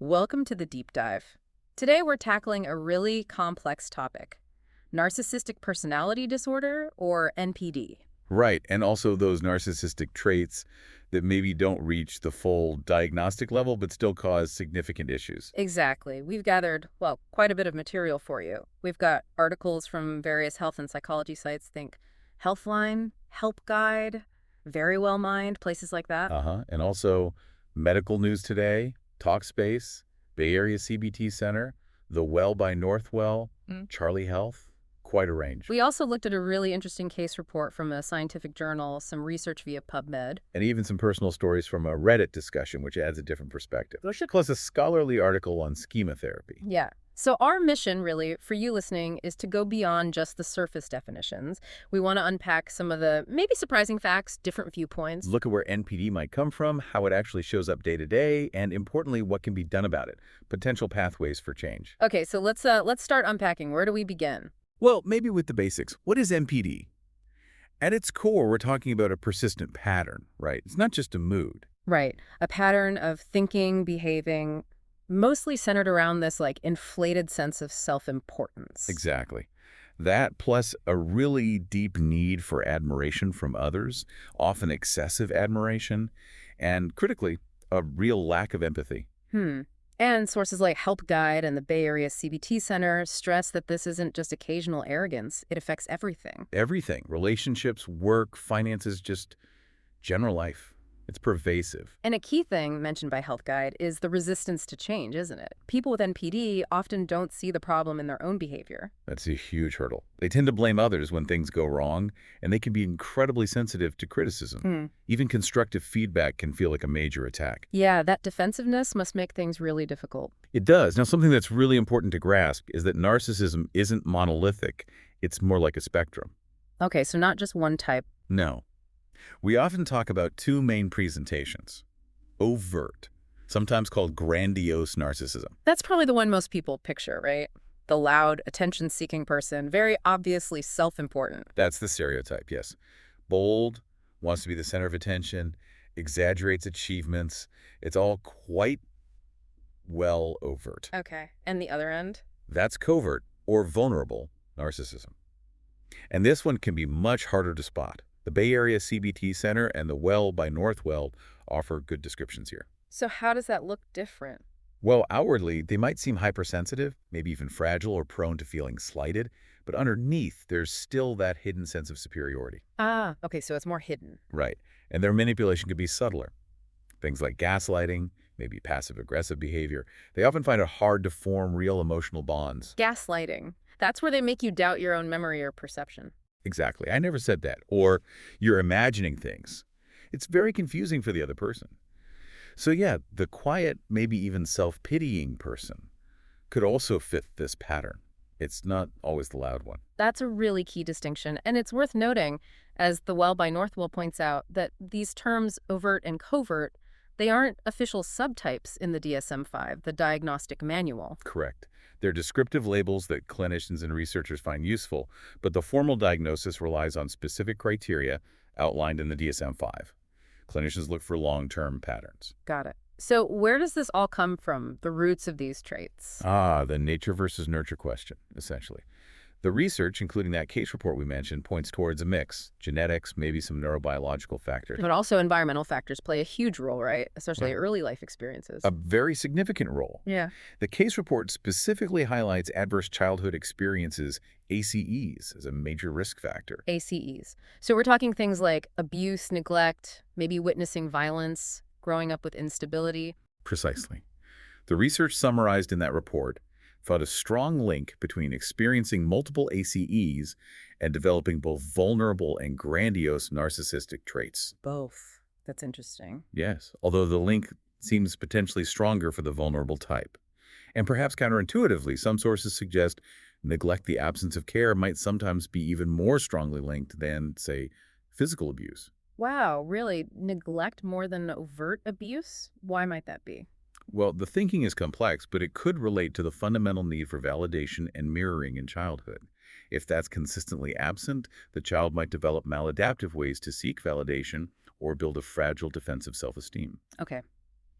Welcome to the deep dive. Today we're tackling a really complex topic, narcissistic personality disorder, or NPD. Right, and also those narcissistic traits that maybe don't reach the full diagnostic level but still cause significant issues. Exactly. We've gathered, well, quite a bit of material for you. We've got articles from various health and psychology sites, think Healthline, Help Guide, Very Well Mind, places like that. And also medical news today, Talkspace, Bay Area CBT Center, The Well by Northwell, Charlie Health, quite a range. We also looked at a really interesting case report from a scientific journal, some research via PubMed. And even some personal stories from a Reddit discussion, which adds a different perspective. Plus a scholarly article on schema therapy. Yeah. So our mission, really, for you listening, is to go beyond just the surface definitions. We want to unpack some of the maybe surprising facts, different viewpoints. Look at where NPD might come from, how it actually shows up day to day, and importantly, what can be done about it. Potential pathways for change. Okay, so let's start unpacking. Where do we begin? Well, maybe with the basics. What is NPD? At its core, we're talking about a persistent pattern, right? It's not just a mood. Right. A pattern of thinking, behaving, mostly centered around this like inflated sense of self-importance. Exactly. That plus a really deep need for admiration from others, often excessive admiration, and critically, a real lack of empathy. And sources like Help Guide and the Bay Area CBT Center stress that this isn't just occasional arrogance. It affects everything. Everything. Relationships, work, finances, just general life. It's pervasive. And a key thing mentioned by Health Guide is the resistance to change, isn't it? People with NPD often don't see the problem in their own behavior. That's a huge hurdle. They tend to blame others when things go wrong, and they can be incredibly sensitive to criticism. Even constructive feedback can feel like a major attack. Yeah, that defensiveness must make things really difficult. It does. Now, something that's really important to grasp is that narcissism isn't monolithic. It's more like a spectrum. Okay, so not just one type. No. We often talk about two main presentations. Overt, sometimes called grandiose narcissism. That's probably the one most people picture, right? The loud, attention-seeking person, very obviously self-important. That's the stereotype, yes. Bold, wants to be the center of attention, exaggerates achievements. It's all quite well overt. Okay, and the other end? That's covert or vulnerable narcissism. And this one can be much harder to spot. The Bay Area CBT Center and the Well by Northwell offer good descriptions here. So how does that look different? Well, outwardly, they might seem hypersensitive, maybe even fragile or prone to feeling slighted, but underneath, there's still that hidden sense of superiority. Ah, okay, so it's more hidden. Right. And their manipulation could be subtler. Things like gaslighting, maybe passive-aggressive behavior. They often find it hard to form real emotional bonds. Gaslighting. That's where they make you doubt your own memory or perception. Exactly. I never said that. Or you're imagining things. It's very confusing for the other person. So yeah, the quiet, maybe even self-pitying person could also fit this pattern. It's not always the loud one. That's a really key distinction, and it's worth noting, as the Well by Northwell points out, that these terms overt and covert, they aren't official subtypes in the DSM-5, the diagnostic manual. Correct. They're descriptive labels that clinicians and researchers find useful, but the formal diagnosis relies on specific criteria outlined in the DSM-5. Clinicians look for long-term patterns. Got it. So where does this all come from, the roots of these traits? The nature versus nurture question, essentially. The research, including that case report we mentioned, points towards a mix. Genetics, maybe some neurobiological factors. But also environmental factors play a huge role, right? Especially early life experiences. A very significant role. Yeah. The case report specifically highlights adverse childhood experiences, ACEs, as a major risk factor. ACEs. So we're talking things like abuse, neglect, maybe witnessing violence, growing up with instability. Precisely. The research summarized in that report found a strong link between experiencing multiple ACEs and developing both vulnerable and grandiose narcissistic traits. Both. That's interesting. Yes, although the link seems potentially stronger for the vulnerable type. And perhaps counterintuitively, some sources suggest neglect, the absence of care, might sometimes be even more strongly linked than, say, physical abuse. Wow, really? Neglect more than overt abuse? Why might that be? Well, the thinking is complex, but it could relate to the fundamental need for validation and mirroring in childhood. If that's consistently absent, the child might develop maladaptive ways to seek validation or build a fragile defensive self-esteem. Okay.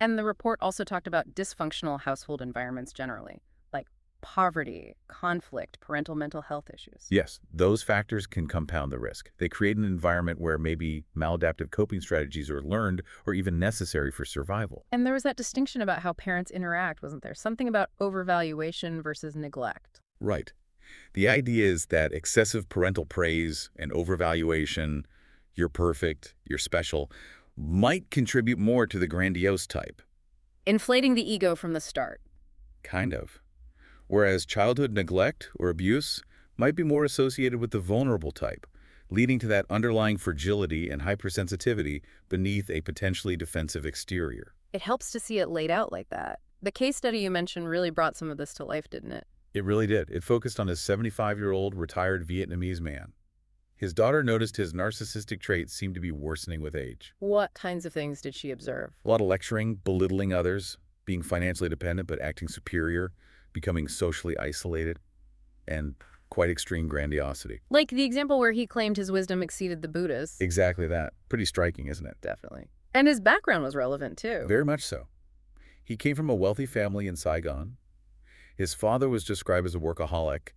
And the report also talked about dysfunctional household environments generally, like poverty, conflict, parental mental health issues. Yes, those factors can compound the risk. They create an environment where maybe maladaptive coping strategies are learned or even necessary for survival. And there was that distinction about how parents interact, wasn't there? Something about overvaluation versus neglect. Right. The idea is that excessive parental praise and overvaluation, you're perfect, you're special, might contribute more to the grandiose type. Inflating the ego from the start. Kind of. Whereas childhood neglect or abuse might be more associated with the vulnerable type, leading to that underlying fragility and hypersensitivity beneath a potentially defensive exterior. It helps to see it laid out like that. The case study you mentioned really brought some of this to life, didn't it? It really did. It focused on a 75-year-old retired Vietnamese man. His daughter noticed his narcissistic traits seemed to be worsening with age. What kinds of things did she observe? A lot of lecturing, belittling others, being financially dependent but acting superior, becoming socially isolated, and quite extreme grandiosity. Like the example where he claimed his wisdom exceeded the Buddha's. Exactly that. Pretty striking, isn't it? Definitely. And his background was relevant, too. Very much so. He came from a wealthy family in Saigon. His father was described as a workaholic,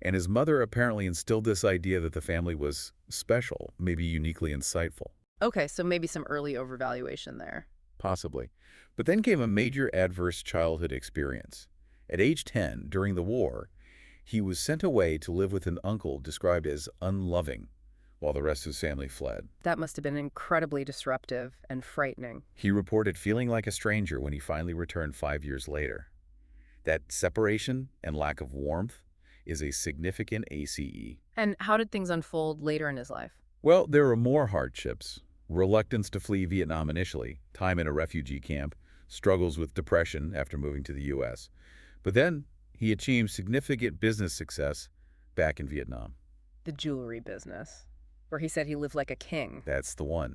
and his mother apparently instilled this idea that the family was special, maybe uniquely insightful. Okay, so maybe some early overvaluation there. Possibly. But then came a major adverse childhood experience. At age 10, during the war, he was sent away to live with an uncle described as unloving, while the rest of his family fled. That must have been incredibly disruptive and frightening. He reported feeling like a stranger when he finally returned 5 years later. That separation and lack of warmth is a significant ACE. And how did things unfold later in his life? Well, there were more hardships. Reluctance to flee Vietnam initially, time in a refugee camp, struggles with depression after moving to the U.S. But then he achieved significant business success back in Vietnam. The jewelry business, where he said he lived like a king. That's the one.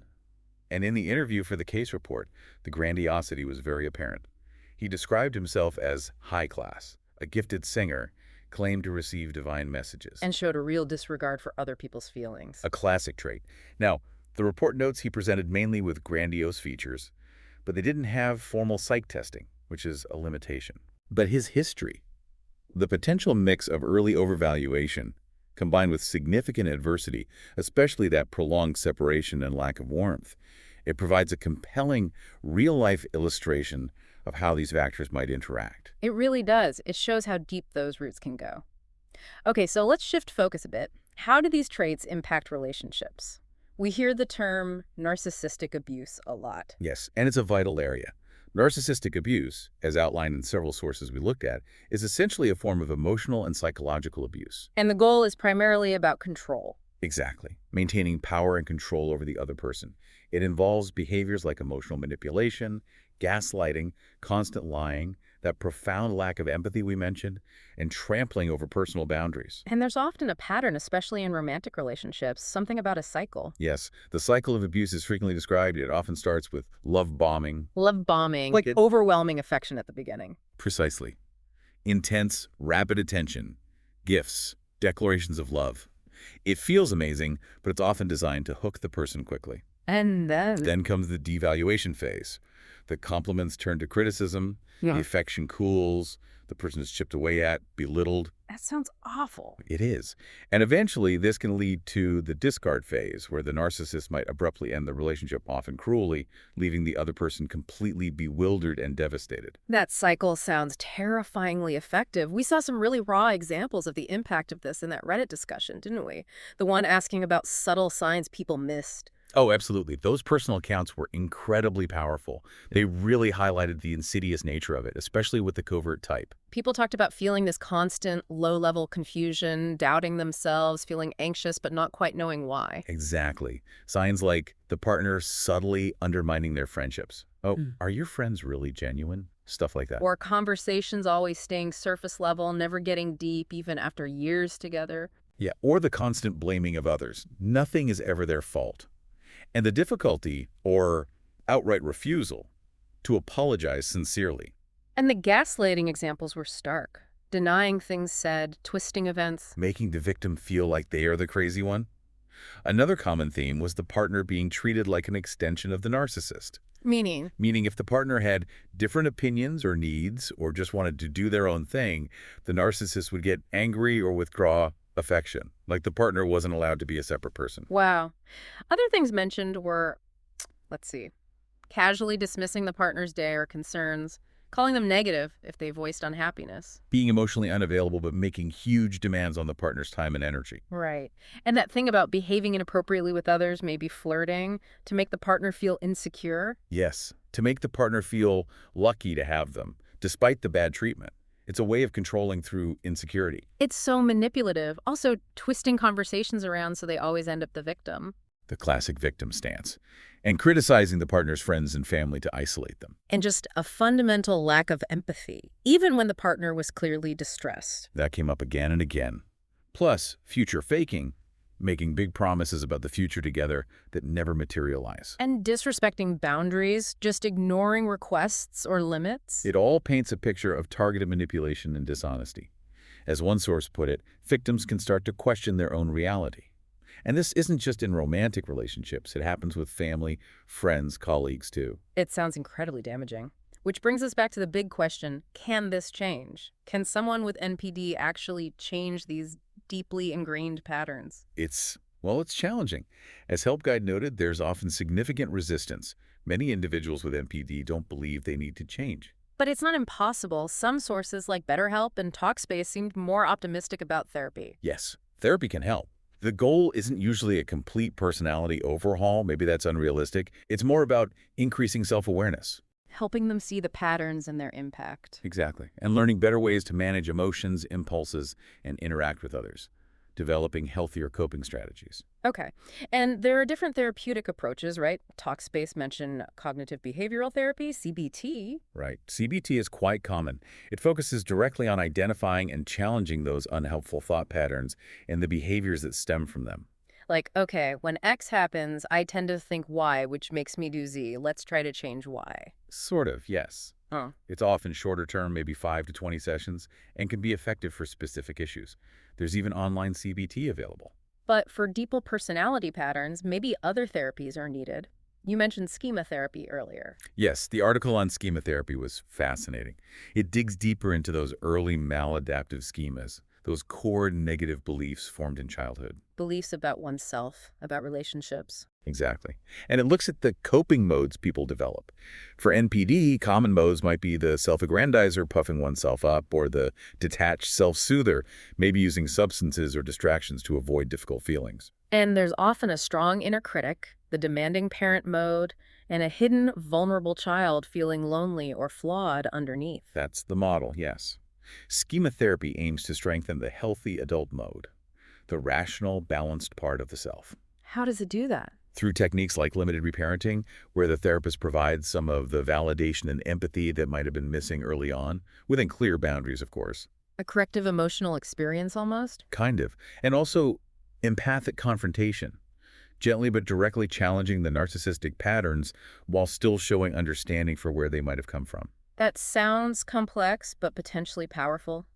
And in the interview for the case report, the grandiosity was very apparent. He described himself as high class, a gifted singer, claimed to receive divine messages. And showed a real disregard for other people's feelings. A classic trait. Now, the report notes he presented mainly with grandiose features, but they didn't have formal psych testing, which is a limitation. But his history, the potential mix of early overvaluation combined with significant adversity, especially that prolonged separation and lack of warmth, it provides a compelling real-life illustration of how these factors might interact. It really does. It shows how deep those roots can go. Okay, so let's shift focus a bit. How do these traits impact relationships? We hear the term narcissistic abuse a lot. Yes, and it's a vital area. Narcissistic abuse, as outlined in several sources we looked at, is essentially a form of emotional and psychological abuse. And the goal is primarily about control. Exactly. Maintaining power and control over the other person. It involves behaviors like emotional manipulation, gaslighting, constant lying, that profound lack of empathy we mentioned, and trampling over personal boundaries. And there's often a pattern, especially in romantic relationships, something about a cycle. Yes, the cycle of abuse is frequently described. It often starts with love bombing. Love bombing, like overwhelming affection at the beginning. Precisely. Intense, rapid attention, gifts, declarations of love. It feels amazing, but it's often designed to hook the person quickly. And then Comes the devaluation phase. The compliments turn to criticism, the affection cools, the person is chipped away at, belittled. that sounds awful. It is. And eventually, this can lead to the discard phase, where the narcissist might abruptly end the relationship, often cruelly, leaving the other person completely bewildered and devastated. That cycle sounds terrifyingly effective. We saw some really raw examples of the impact of this in that Reddit discussion, didn't we? The one asking about subtle signs people missed. Oh, absolutely. Those personal accounts were incredibly powerful. They really highlighted the insidious nature of it, especially with the covert type. People talked about feeling this constant low-level confusion, doubting themselves, feeling anxious but not quite knowing why. Exactly. Signs like the partner subtly undermining their friendships. Oh, are your friends really genuine? Stuff like that. Or conversations always staying surface level, never getting deep, even after years together. Yeah, or the constant blaming of others. Nothing is ever their fault. And the difficulty, or outright refusal, to apologize sincerely. And the gaslighting examples were stark. Denying things said, twisting events. Making the victim feel like they are the crazy one. Another common theme was the partner being treated like an extension of the narcissist, Meaning, meaning if the partner had different opinions or needs or just wanted to do their own thing, the narcissist would get angry or withdraw affection, like the partner wasn't allowed to be a separate person. wow. Other things mentioned were, let's see, casually dismissing the partner's day or concerns, calling them negative if they voiced unhappiness. Being emotionally unavailable but making huge demands on the partner's time and energy. Right. And that thing about behaving inappropriately with others, maybe flirting, to make the partner feel insecure. Yes, to make the partner feel lucky to have them, despite the bad treatment. It's a way of controlling through insecurity. It's so manipulative, also twisting conversations around so they always end up the victim. The classic victim stance, and criticizing the partner's friends and family to isolate them. And just a fundamental lack of empathy, even when the partner was clearly distressed. That came up again and again. Plus, future faking, making big promises about the future together that never materialize. And disrespecting boundaries, just ignoring requests or limits. It all paints a picture of targeted manipulation and dishonesty. As one source put it, victims can start to question their own reality. And this isn't just in romantic relationships. It happens with family, friends, colleagues, too. It sounds incredibly damaging. Which brings us back to the big question, can this change? Can someone with NPD actually change these deeply ingrained patterns? Well, it's challenging. As Help Guide noted, there's often significant resistance. Many individuals with NPD don't believe they need to change. But it's not impossible. Some sources like BetterHelp and Talkspace seemed more optimistic about therapy. Yes, therapy can help. The goal isn't usually a complete personality overhaul. Maybe that's unrealistic. It's more about increasing self-awareness. Helping them see the patterns and their impact. Exactly. And learning better ways to manage emotions, impulses, and interact with others. Developing healthier coping strategies. Okay. And there are different therapeutic approaches, right? Talkspace mentioned cognitive behavioral therapy, CBT. Right. CBT is quite common. It focuses directly on identifying and challenging those unhelpful thought patterns and the behaviors that stem from them. Like, okay, when X happens, I tend to think Y, which makes me do Z. Let's try to change Y. Sort of, yes. Huh. It's often shorter term, maybe 5 to 20 sessions, and can be effective for specific issues. There's even online CBT available. But for deeper personality patterns, maybe other therapies are needed. You mentioned schema therapy earlier. Yes, the article on schema therapy was fascinating. It digs deeper into those early maladaptive schemas, those core negative beliefs formed in childhood. Beliefs about oneself, about relationships. Exactly. And it looks at the coping modes people develop. For NPD, common modes might be the self-aggrandizer, puffing oneself up, or the detached self-soother, maybe using substances or distractions to avoid difficult feelings. And there's often a strong inner critic, the demanding parent mode, and a hidden, vulnerable child feeling lonely or flawed underneath. That's the model, yes. Schema therapy aims to strengthen the healthy adult mode, the rational, balanced part of the self. How does it do that? Through techniques like limited reparenting, where the therapist provides some of the validation and empathy that might have been missing early on, within clear boundaries, of course. A corrective emotional experience almost? Kind of. And also empathic confrontation, gently but directly challenging the narcissistic patterns while still showing understanding for where they might have come from. That sounds complex, but potentially powerful.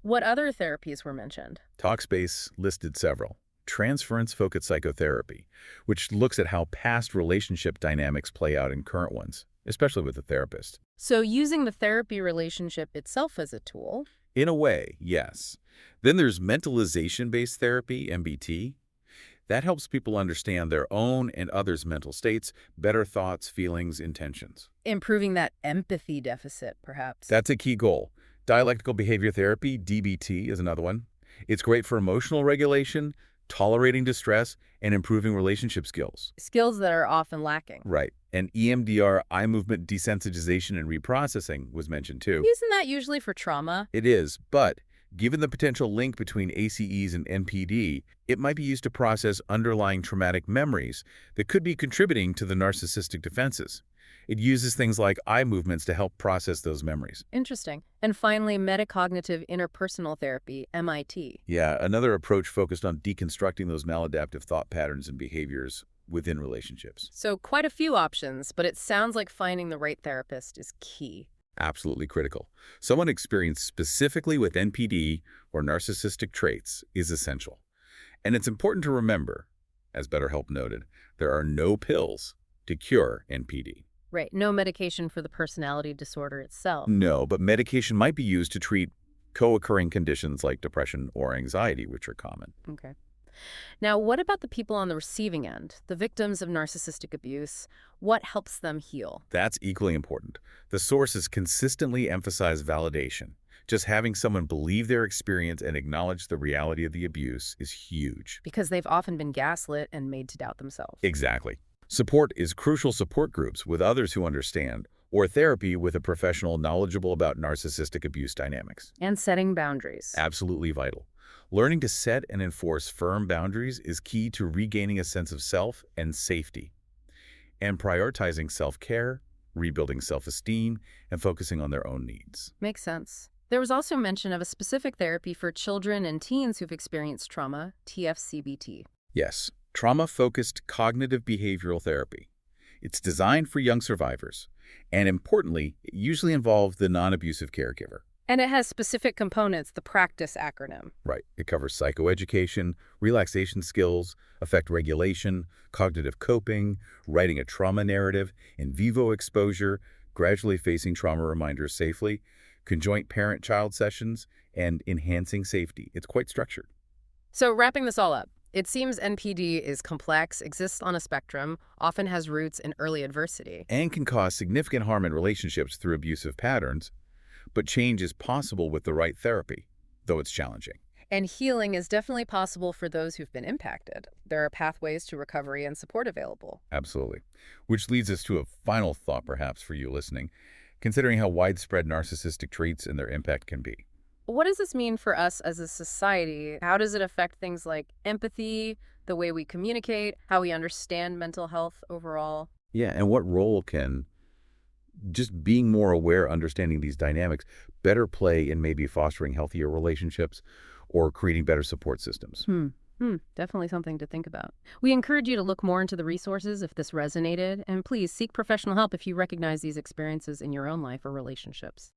What other therapies were mentioned? Talkspace listed several. Transference-focused psychotherapy, which looks at how past relationship dynamics play out in current ones, especially with the therapist. So using the therapy relationship itself as a tool? In a way, yes. Then there's mentalization-based therapy, MBT. That helps people understand their own and others' mental states, better thoughts, feelings, intentions. Improving that empathy deficit, perhaps. That's a key goal. Dialectical behavior therapy, DBT, is another one. It's great for emotional regulation, tolerating distress, and improving relationship skills. Skills that are often lacking. Right. And EMDR, eye movement desensitization and reprocessing, was mentioned too. Isn't that usually for trauma? It is, but given the potential link between ACEs and NPD, it might be used to process underlying traumatic memories that could be contributing to the narcissistic defenses. It uses things like eye movements to help process those memories. Interesting. And finally, metacognitive interpersonal therapy, MIT. Yeah, another approach focused on deconstructing those maladaptive thought patterns and behaviors within relationships. So quite a few options, but it sounds like finding the right therapist is key. Absolutely critical. Someone experienced specifically with NPD or narcissistic traits is essential. And it's important to remember, as BetterHelp noted, there are no pills to cure NPD. Right, no medication for the personality disorder itself. No, but medication might be used to treat co-occurring conditions like depression or anxiety, which are common. Okay. Now, what about the people on the receiving end, the victims of narcissistic abuse? What helps them heal? That's equally important. The sources consistently emphasize validation. Just having someone believe their experience and acknowledge the reality of the abuse is huge. Because they've often been gaslit and made to doubt themselves. Exactly. Support is crucial. Support groups with others who understand, or therapy with a professional knowledgeable about narcissistic abuse dynamics. And setting boundaries. Absolutely vital. Learning to set and enforce firm boundaries is key to regaining a sense of self and safety, and prioritizing self-care, rebuilding self-esteem, and focusing on their own needs. Makes sense. There was also mention of a specific therapy for children and teens who've experienced trauma, TFCBT. Yes, trauma-focused cognitive behavioral therapy. It's designed for young survivors, and importantly, it usually involves the non-abusive caregiver. And it has specific components, the PRACTICE acronym. Right. It covers psychoeducation, relaxation skills, affect regulation, cognitive coping, writing a trauma narrative, in vivo exposure, gradually facing trauma reminders safely, conjoint parent-child sessions, and enhancing safety. It's quite structured. So wrapping this all up, it seems NPD is complex, exists on a spectrum, often has roots in early adversity. And can cause significant harm in relationships through abusive patterns, but change is possible with the right therapy, though it's challenging. And healing is definitely possible for those who've been impacted. There are pathways to recovery and support available. Absolutely. Which leads us to a final thought, perhaps, for you listening, considering how widespread narcissistic traits and their impact can be. What does this mean for us as a society? How does it affect things like empathy, the way we communicate, how we understand mental health overall? Yeah, and what role can just being more aware, understanding these dynamics, better play in maybe fostering healthier relationships or creating better support systems? Definitely something to think about. We encourage you to look more into the resources if this resonated, and please seek professional help if you recognize these experiences in your own life or relationships.